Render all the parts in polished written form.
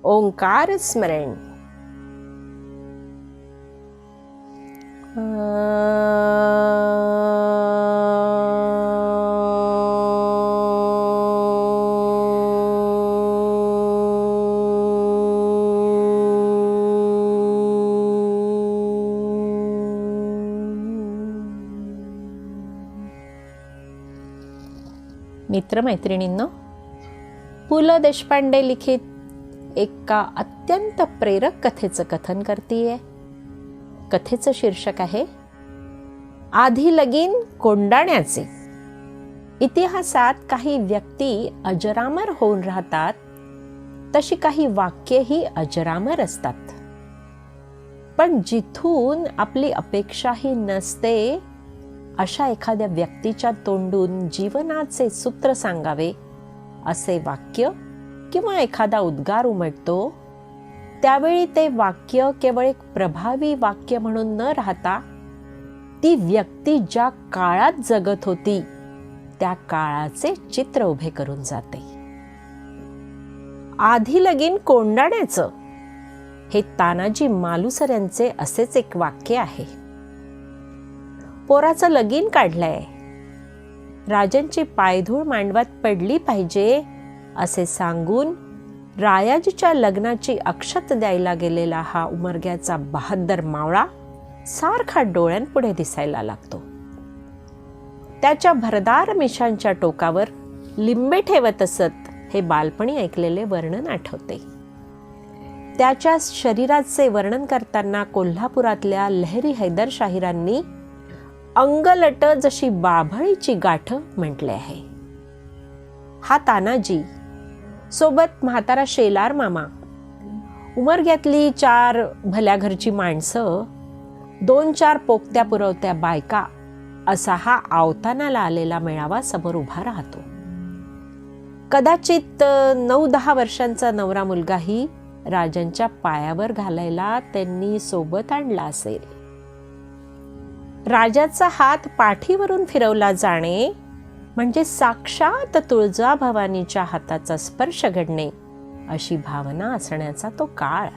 ओंकार स्मरण. मित्रमैत्रिणींनो, पु ल देशपांडे लिखित एका अत्यंत प्रेरक कथेचं कथन करतीये. कथेचं शीर्षक आहे आधी लगीन कोंडाण्याचे. इतिहासात काही व्यक्ती अजरामर होऊन राहतात, तशी काही वाक्येही अजरामर असतात. पण जिथून आपली अपेक्षाही नसते अशा एखाद्या व्यक्तीच्या तोंडून जीवनाचे सूत्र सांगावे असे वाक्य किंवा एखादा उद्गार उमटतो, त्यावेळी ते वाक्य केवळ एक प्रभावी वाक्य म्हणून न राहता ती व्यक्ती ज्या काळात जगत होती त्या काळाचे चित्र उभे करून जाते. आधी लगीन कोंडाण्याचं हे तानाजी मालुसर यांचे असेच एक वाक्य आहे. पोराचं लगीन काढलंय, राजांची पायधूळ मांडवात पडली पाहिजे असे सांगून रायाजीच्या लग्नाची अक्षत द्यायला गेलेला हा उमरग्याचा बहादर मावळा सारखा डोळ्यांपुढे दिसायला लागतो. त्याच्या भरदार मिशांच्या टोकावर लिंबे ठेवत असत हे बालपणी ऐकलेले वर्णन आठवते. त्याच्या शरीराचे वर्णन करताना कोल्हापुरातल्या लहरी हैदर शाहिरांनी अंगलट जशी बाभळीची गाठ म्हटले आहे. हा तानाजी सोबत म्हातारा शेलार मामा, उमरग्यातली 4 भल्या घरची माणसं, 2-4 पोकत्या पुरवत्या बायका असा हा आवतानाला आलेला मेळावा समोर उभा राहतो. कदाचित 9-10 वर्षांचा नवरा मुलगाही राजांच्या पायावर घालायला त्यांनी सोबत आणला असेल. राजाचा हात पाठीवरून फिरवला जाणे म्हणजे साक्षात तुळजाभवानीच्या हाताचा स्पर्श घडणे अशी भावना असण्याचा तो काळ.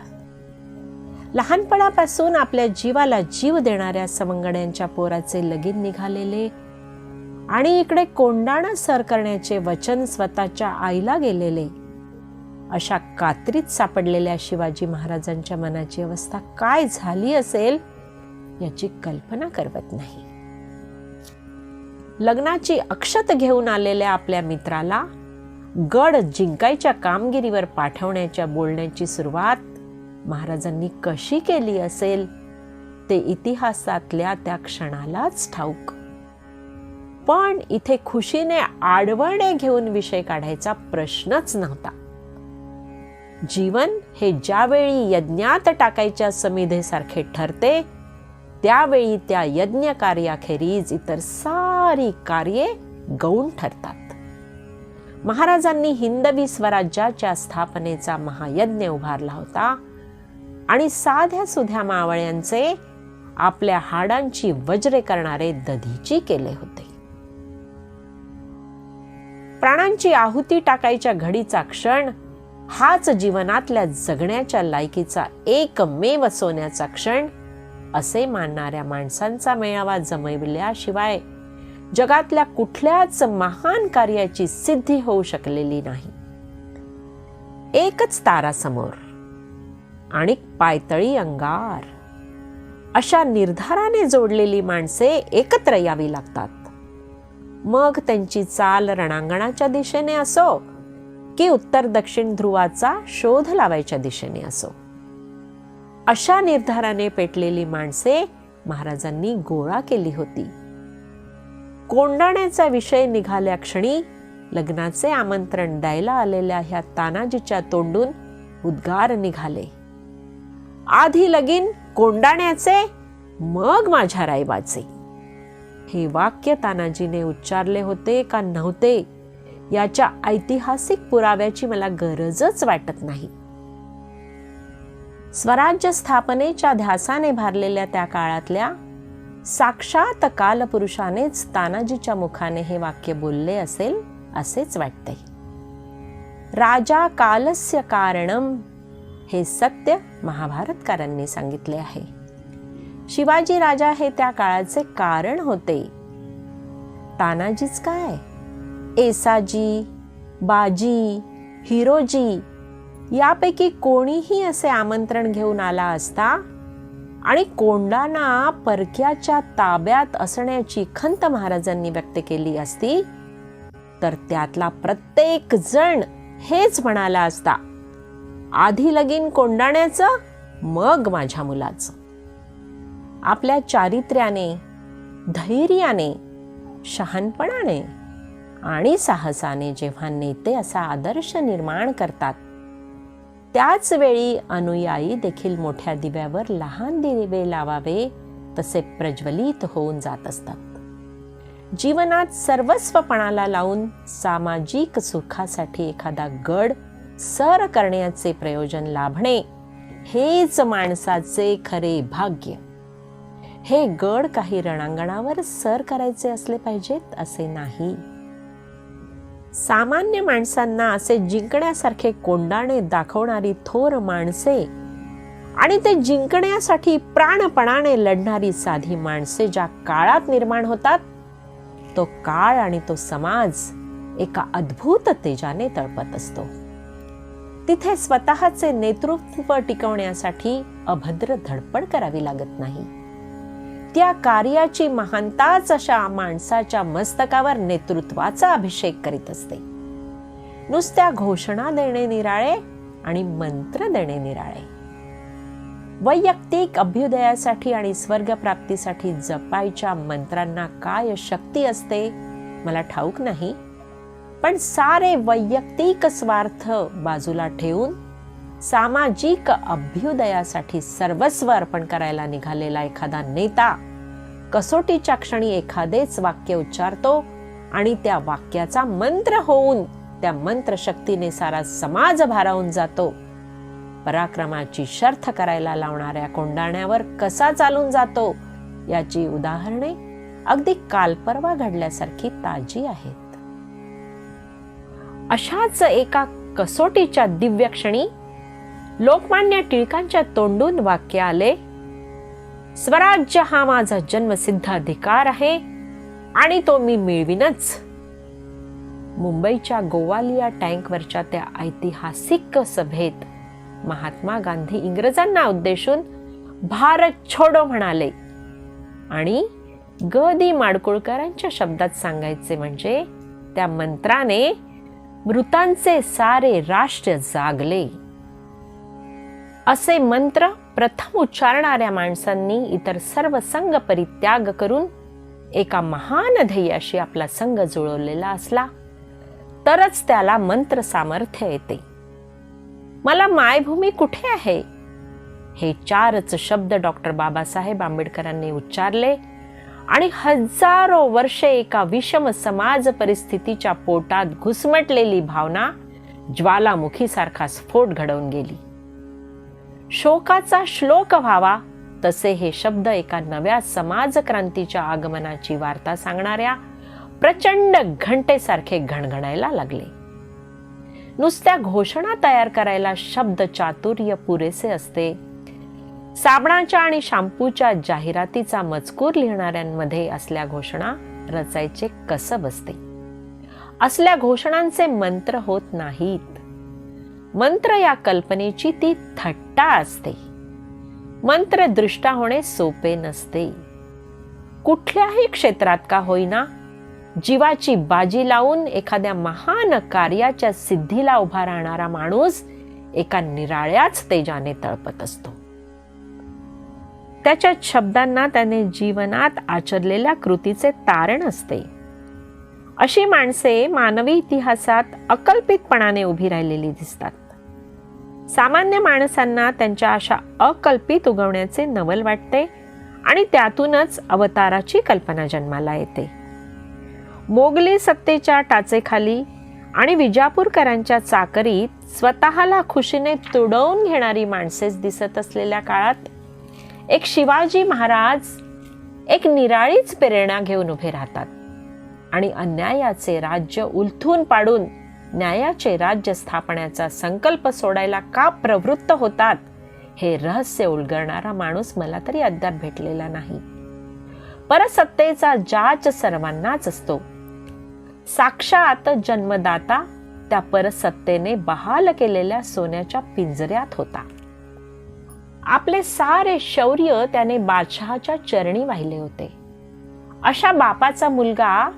लहानपणापासून आपल्या जीवाला जीव देणाऱ्या सवंगड्यांच्या पोराचे लगीन निघालेले आणि इकडे कोंडाणा सर करण्याचे वचन स्वतःच्या आईला गेलेले अशा कात्रीत सापडलेल्या शिवाजी महाराजांच्या मनाची अवस्था काय झाली असेल याची कल्पना करवत नाही. लग्नाची अक्षत घेऊन आलेल्या आपल्या मित्राला गड जिंकायच्या कामगिरीवर पाठवण्याच्या बोलण्याची सुरुवात महाराजांनी कशी केली असेल ते इतिहासातल्या त्या क्षणालाच ठाऊक. पण इथे खुशीने आडवणे घेऊन विषय काढायचा प्रश्नच नव्हता. जीवन हे ज्यावेळी यज्ञात टाकायच्या समिधेसारखे ठरते, त्यावेळी त्या यज्ञ कार्याखेरीज इतर सारी कार्ये गौण ठरतात. महाराजांनी हिंदवी स्वराज्याच्या स्थापनेचा महायज्ञ उभारला होता आणि साध्या सुध्या मावळ्यांचे आपल्या हाडांची वज्रे करणारे दधीची केले होते. प्राणांची आहुती टाकायच्या घडीचा क्षण हाच जीवनातल्या जगण्याच्या लायकीचा एकमेव सोन्याचा क्षण असे मानणाऱ्या माणसांचा मेळावा जमविल्याशिवाय जगातल्या कुठल्याच महान कार्याची सिद्धी होऊ शकलेली नाही. एकच तारा समोर आणि पायतळी अंगार अशा निर्धाराने जोडलेली माणसे एकत्र यावी लागतात. मग त्यांची चाल रणांगणाच्या दिशेने असो की उत्तर दक्षिण ध्रुवाचा शोध लावायच्या दिशेने असो, अशा निर्धाराने पेटलेली माणसे महाराजांनी गोळा केली होती. कोंडाण्याचा विषय निघाल्या क्षणी लग्नाचे आमंत्रण द्यायला आलेल्या ह्या तानाजीच्या तोंडून उद्गार निघाले, आधी लगीन कोंडाण्याचे, मग माझ्या रायबाचे. हे वाक्य तानाजीने उच्चारले होते का नव्हते याच्या ऐतिहासिक पुराव्याची मला गरजच वाटत नाही. स्वराज्य स्थापनेच्या ध्यासाने भारलेल्या त्या काळातल्या साक्षात कालपुरुषानेच तानाजीच्या मुखाने हे वाक्य बोलले असेल असेच वाटते. राजा कालस्य कारणम हे सत्य महाभारतकारांनी सांगितले आहे. शिवाजी राजा हे त्या काळाचे कारण होते. तानाजीच काय, येसाजी, बाजी, हिरोजी यापैकी कोणीही असे आमंत्रण घेऊन आला असता आणि कोंडाणा परक्याच्या ताब्यात असण्याची खंत महाराजांनी व्यक्त केली असती, तर त्यातला प्रत्येक जण हेच म्हणाला असता, आधी लगीन कोंडाण्याचं, मग माझ्या मुलाचं. आपल्या चारित्र्याने, धैर्याने, शहाणपणाने आणि साहसाने जेव्हा नेते असा आदर्श निर्माण करतात, त्याच वेळी अनुयायी देखील मोठ्या दिव्यावर लहान दिवे लावावे तसे प्रज्वलित होऊन जात असतात. जीवनात सर्वस्वपणाला लावून सामाजिक सुखासाठी एखादा गड सर करण्याचे प्रयोजन लाभणे हेच माणसाचे खरे भाग्य. हे गड काही रणांगणावर सर करायचे असले पाहिजेत असे नाही. सामान्य माणसांना असे जिंकण्यासारखे कोंडाणे दाखवणारी थोर माणसे आणि ते जिंकण्यासाठी प्राणपणाने लढणारी साधी माणसे ज्या काळात निर्माण होतात, तो काळ आणि तो समाज एका अद्भुत तेजाने तळपत असतो. तिथे स्वतःचे नेतृत्व टिकवण्यासाठी अभद्र धडपड करावी लागत नाही. त्या कार्याची महानताच अशा माणसाच्या मस्तकावर नेतृत्वाचा अभिषेक करीत असते. नुसत्या घोषणा देणे निराळे आणि मंत्र देणे निराळे. वैयक्तिक अभ्युदयासाठी आणि स्वर्गप्राप्तीसाठी जपायच्या मंत्रांना काय शक्ती असते मला ठाऊक नाही, पण सारे वैयक्तिक स्वार्थ बाजूला ठेवून सामाजिक अभ्युदयासाठी सर्वस्व अर्पण करायला निघालेला एखादा नेता कसोटीच्या क्षणी एखादेच वाक्य उच्चारतो आणि त्या वाक्याचा मंत्र होऊन त्या मंत्र शक्तीने सारा समाज भारावून जातो. पराक्रमाची शर्थ करायला लावणाऱ्या कोंडाण्यावर कसा चालून जातो याची उदाहरणे अगदी कालपरवा घडल्यासारखी ताजी आहेत. अशाच एका कसोटीच्या दिव्य क्षणी लोकमान्य टिळकांच्या तोंडून वाक्य आले, स्वराज्य हा माझा जन्मसिद्ध अधिकार आहे आणि तो मी मिळविनच. मुंबईच्या गोवालिया टँकवरच्या त्या ऐतिहासिक सभेत महात्मा गांधी इंग्रजांना उद्देशून भारत छोडो म्हणाले आणि ग दि माडगूळकरांच्या शब्दात सांगायचे म्हणजे त्या मंत्राने मृतांचे सारे राष्ट्र जागले. असे मंत्र प्रथम उच्चारणाऱ्या माणसांनी इतर सर्व संघ परित्याग करून एका महान ध्येयाशी आपला संघ जुळवलेला असला तरच त्याला मंत्र सामर्थ्य येते. मला मायभूमी कुठे आहे, हे चारच शब्द डॉक्टर बाबासाहेब आंबेडकरांनी उच्चारले आणि हजारो वर्षे एका विषम समाज परिस्थितीच्या पोटात घुसमटलेली भावना ज्वालामुखीसारखा स्फोट घडवून गेली. शोकाचा श्लोक व्हावा तसे हे शब्द एका नव्या समाज क्रांतीच्या आगमनाची वार्ता सांगणाऱ्या प्रचंड घंटेसारखे घणघणायला लागले. नुसत्या घोषणा तयार करायला शब्द चातुर्य पुरेसे असते. साबणाच्या आणि शॅम्पूच्या जाहिरातीचा मजकूर लिहिणाऱ्यांमध्ये असल्या घोषणा रचायचे कसब असते. असल्या घोषणांचे मंत्र होत नाहीत. मंत्र या कल्पनेची ती थट्टा असते. मंत्र दृष्टा होणे सोपे नसते. कुठल्याही क्षेत्रात का होईना जीवाची बाजी लावून एखाद्या महान कार्याच्या सिद्धीला उभा राहणारा माणूस एका निराळ्याच तेजाने तळपत असतो. त्याच्या शब्दांना त्याने जीवनात आचरलेल्या कृतीचे तारण असते. अशी माणसे मानवी इतिहासात अकल्पितपणाने उभी राहिलेली दिसतात. सामान्य माणसांना त्यांच्या अशा अकल्पित उगवण्याचे नवल वाटते आणि त्यातूनच अवताराची कल्पना जन्माला येते. मोगली सत्तेच्या टाचेखाली आणि विजापूरकरांच्या चाकरीत स्वतःला खुशीने तुडवून घेणारी माणसेच दिसत असलेल्या काळात एक शिवाजी महाराज एक निराळीच प्रेरणा घेऊन उभे राहतात आणि अन्यायाचे राज्य उलथून पाडून न्यायाचे राज्य स्थापण्याचा संकल्प सोडायला का प्रवृत्त होतात, हे रहस्य उलगडणारा माणूस मला तरी अद्याप भेटलेला नाही. परसत्तेचा जाच सर्वांनाच असतो. साक्षात जन्मदाता त्या परसत्तेने बहाल केलेल्या सोन्याच्या पिंजऱ्यात होता. आपले सारे शौर्य त्याने बादशहाच्या चरणी वाहिले होते. अशा बापाचा मुलगा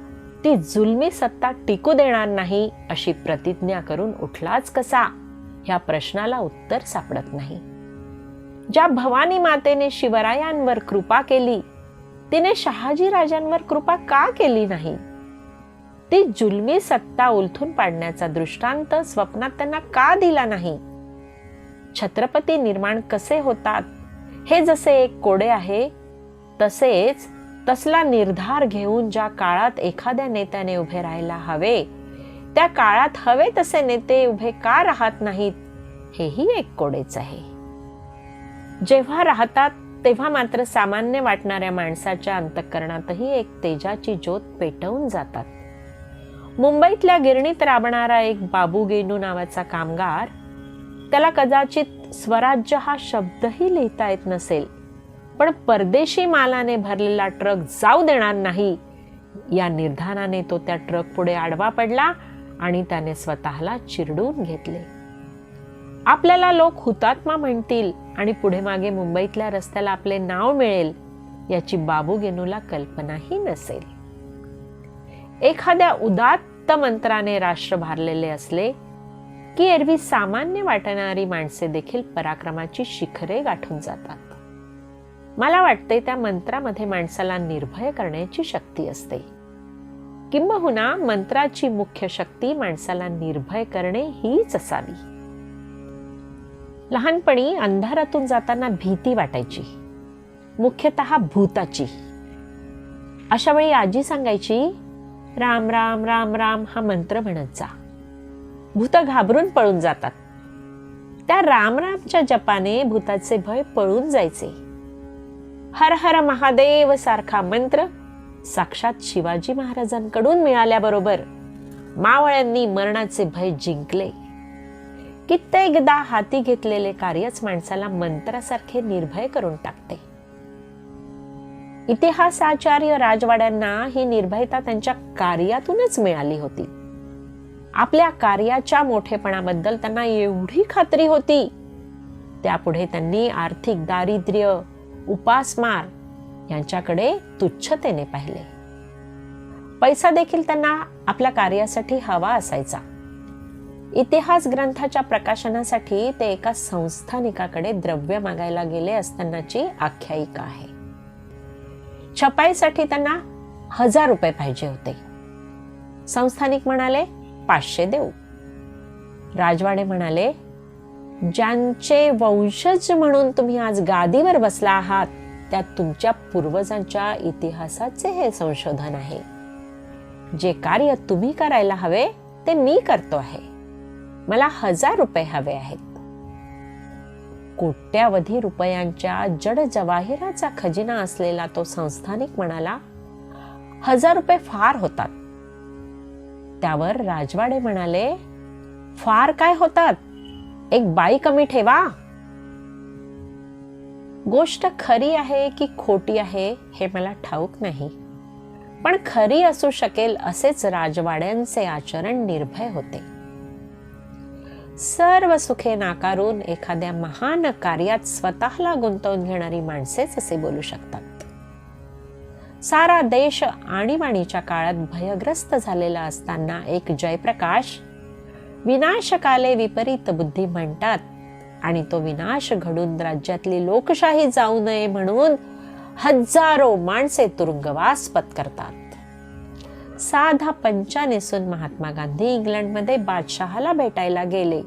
ती जुलमी सत्ता टिकू देणार नाही अशी प्रतिज्ञा करून उठलाच कसा, ह्या प्रश्नाला उत्तर सापडत नाही. ज्या भवानी मातेने शिवरायांवर कृपा केली, तिने शहाजी राजांवर कृपा का केली नाही? ती जुलमी सत्ता उलथून पाडण्याचा दृष्टांत स्वप्नात त्यांना का दिला नाही? छत्रपती निर्माण कसे होतात हे जसे एक कोडे आहे, तसेच तसला निर्धार घेऊन ज्या काळात एखाद्या नेत्याने उभे राहायला हवे, त्या काळात हवे तसे नेते उभे का राहत नाहीत, हेही एक कोडेच आहे. जेव्हा राहतात तेव्हा मात्र सामान्य वाटणाऱ्या माणसाच्या अंतःकरणातही एक तेजाची ज्योत पेटवून जातात. मुंबईतल्या गिरणीत राबणारा एक बाबू गेनू नावाचा कामगार, त्याला कदाचित स्वराज्य हा शब्दही लिहिता येत नसेल, पण परदेशी मालाने भरलेला ट्रक जाऊ देणार नाही या निर्धाराने तो त्या ट्रक पुढे आडवा पडला आणि त्याने स्वतःला चिरडून घेतले. आपल्याला लोक हुतात्मा म्हणतील आणि पुढे मागे मुंबईतल्या रस्त्याला आपले नाव मिळेल याची बाबू गेनूला कल्पनाही नसेल. एखाद्या उदात्त मंत्राने राष्ट्र भारलेले असले की एरवी सामान्य वाटणारी माणसे देखील पराक्रमाची शिखरे गाठून जातात. मला वाटते त्या मंत्रामध्ये माणसाला निर्भय करण्याची शक्ती असते, किंबहुना मंत्राची मुख्य शक्ती माणसाला निर्भय करणे हीच असावी. लहानपणी अंधारातून जाताना भीती वाटायची, मुख्यतः भूताची. अशा वेळी आजी सांगायची, राम राम राम राम हा मंत्र म्हणत जा. भूत घाबरून पळून जातात. त्या राम रामच्या जपाने भूताचे भय पळून जायचे. हर हर महादेव सारखा मंत्र साक्षात शिवाजी महाराजांकडून मिळाल्याबरोबर मावळ्यांनी मरणाचे भय जिंकले. कित्येकदा हाती घेतलेले कार्यच माणसाला मंत्रासारखे निर्भय करून टाकते. इतिहासाचार्य राजवाड्यांना ही निर्भयता त्यांच्या कार्यातूनच मिळाली होती. आपल्या कार्याच्या मोठेपणाबद्दल त्यांना एवढी खात्री होती, त्यापुढे त्यांनी आर्थिक दारिद्र्य, उपासमार यांच्याकडे तुच्छतेने पाहिले. पैसा देखील त्यांना आपल्या कार्यासाठी हवा असायचा. इतिहास ग्रंथाच्या प्रकाशनासाठी ते एका संस्थानिकाकडे द्रव्य मागायला गेले असतानाची आख्यायिका आहे. छपाईसाठी त्यांना 1000 रुपये पाहिजे होते. संस्थानिक म्हणाले 500 देऊ. राजवाडे म्हणाले, ज्यांचे वंशज म्हणून तुम्ही आज गादीवर बसला आहात, त्या तुमच्या पूर्वजांच्या इतिहासाचे हे संशोधन आहे. जे कार्य तुम्ही करायला हवे ते मी करतो आहे. मला 1000 रुपये हवे आहेत. कोट्यावधी रुपयांच्या जड जवाहिराचा खजिना असलेला तो संस्थानिक म्हणाला, 1000 रुपये फार होतात. त्यावर राजवाडे म्हणाले, फार काय होतात, एक बाई कमी ठेवा. गोष्ट खरी आहे की खोटी आहे हे मला ठाऊक नाही, पण खरी असू शकेल असेच राजवाड्यांचे आचरण निर्भय होते. सर्व सुखे नाकारून एखाद्या महान कार्यात स्वतःला गुंतवून घेणारी माणसेच असे बोलू शकतात. सारा देश आणीबाणीच्या काळात भयग्रस्त झालेला असताना एक जयप्रकाश विनाशकाले विपरीत बुद्धी म्हणतात आणि तो विनाश घडून राज्यातली लोकशाही जाऊ नये म्हणून हजारो माणसे तुरुंगवास पत्करतात. साधा पंचा नेसून महात्मा गांधी इंग्लंडमध्ये बादशहाला भेटायला गेले,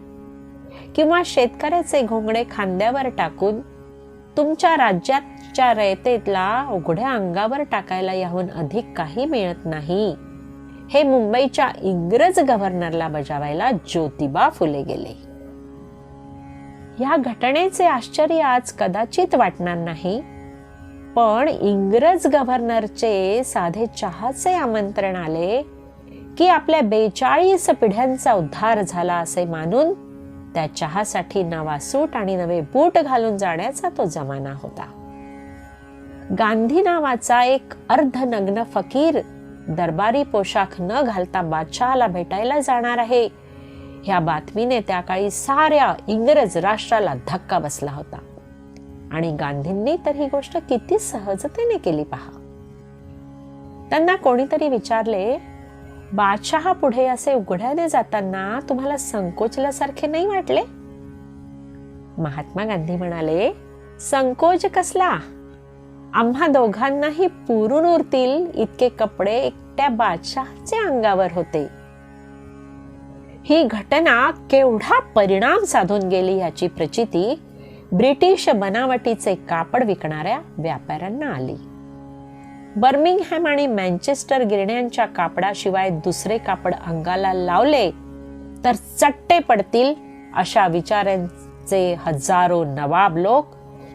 किंवा शेतकऱ्याचे घोंगडे खांद्यावर टाकून तुमच्या राज्याच्या रयतेतला उघड्या अंगावर टाकायला याहून अधिक काही मिळत नाही, हे मुंबईच्या इंग्रज गव्हर्नरला बजावायला ज्योतिबा फुले गेले. या घटनेचे आश्चर्य आज कदाचित वाटणार नाही, पण इंग्रज गव्हर्नरचे साधे चहाचे आमंत्रण आले की आपल्या 42 पिढ्यांचा उद्धार झाला असे मानून त्या चहासाठी नवा सूट आणि नवे बूट घालून जाण्याचा तो जमाना होता. गांधी नावाचा एक अर्धनग्न फकीर दरबारी पोशाख न घालता बादशहाला भेटायला जाणार आहे, ह्या बातमीने त्या काळी साऱ्या इंग्रज राष्ट्राला धक्का बसला होता. आणि गांधींनी तर ही गोष्ट किती सहजतेने केली पहा. त्यांना कोणीतरी विचारले, बादशहा पुढे असे उघड्याने जाताना तुम्हाला संकोचल्यासारखे नाही वाटले? महात्मा गांधी म्हणाले, संकोच कसला? आम्हा दोघांनाही पुरून उरतील इतके कपडे एकट्या बादशहाच्या अंगावर होते. ही घटना केवढा परिणाम साधून गेली याची प्रचिती ब्रिटिश बनावटीचे कापड विकणाऱ्या व्यापाऱ्यांना आली. बर्मिंगहॅम आणि मँचेस्टर गिरण्यांच्या कापडाशिवाय दुसरे कापड अंगाला लावले तर चट्टे पडतील अशा विचारांचे हजारो नवाब लोक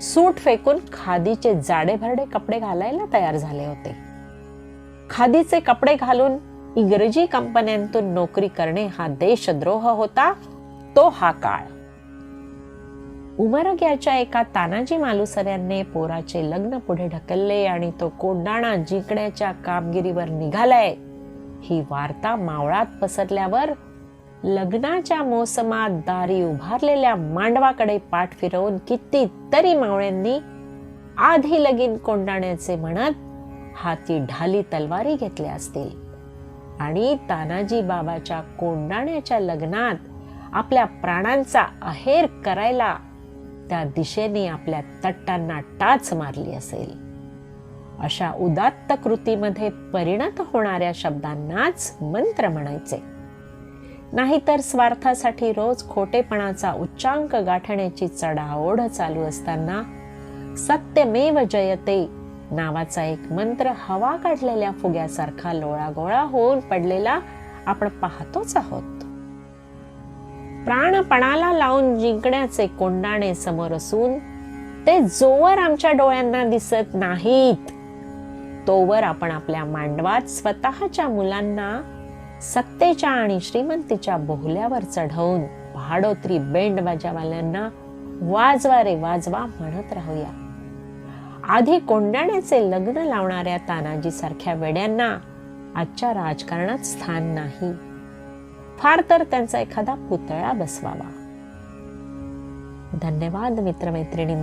सूट फेकून खादीचे जाडेभरडे कपडे घालायला तयार झाले होते. खादीचे कपडे घालून इंग्रजी कंपन्यांतून नोकरी करणे हा देशद्रोह होता. तो हा काळ. उमरग्याच्या एका तानाजी मालुसऱ्याने पोराचे लग्न पुढे ढकलले आणि तो कोंडाणा जिंकण्याच्या कामगिरीवर निघालाय, ही वार्ता मावळात पसरल्यावर लग्नाच्या मोसमात दारी उभारलेल्या मांडवाकडे पाठ फिरवून कितीतरी मावळ्यांनी आधी लगीन कोंडाण्याचे म्हणत हाती ढाली तलवारी घेतल्या असतील आणि तानाजी बाबाच्या कोंडाण्याच्या लग्नात आपल्या प्राणांचा अहेर करायला त्या दिशेने आपल्या तट्टांना टाच मारली असेल. अशा उदात्त कृतीमध्ये परिणत होणाऱ्या शब्दांनाच मंत्र म्हणायचे. नाहीतर स्वार्थासाठी रोज खोटेपणाचा उच्चांक गाठण्याची चढाओढ चालू असताना सत्यमेव जयते नावाचा एक मंत्र हवा काढलेल्या फुग्यासारखा लोळागोळा होऊन पडलेला आपण पाहतोच आहोत. प्राणपणाला लावून जिंकण्याचे कोंडाणे समोर असून ते जोवर आमच्या डोळ्यांना दिसत नाहीत तोवर आपण आपल्या मांडवात स्वतःच्या मुलांना सत्तेच्या आणि श्रीमंतीच्या बोहल्यावर चढवून भाडोत्री बेंड बाजावाल्यांना वाजवा रे वाजवा म्हणत राहूया. आधी कोंडाण्याचे लग्न लावणाऱ्या तानाजी सारख्या वेड्यांना आजच्या राजकारणात स्थान नाही. फार तर त्यांचा एखादा पुतळा बसवावा. धन्यवाद मित्रमैत्रिणी.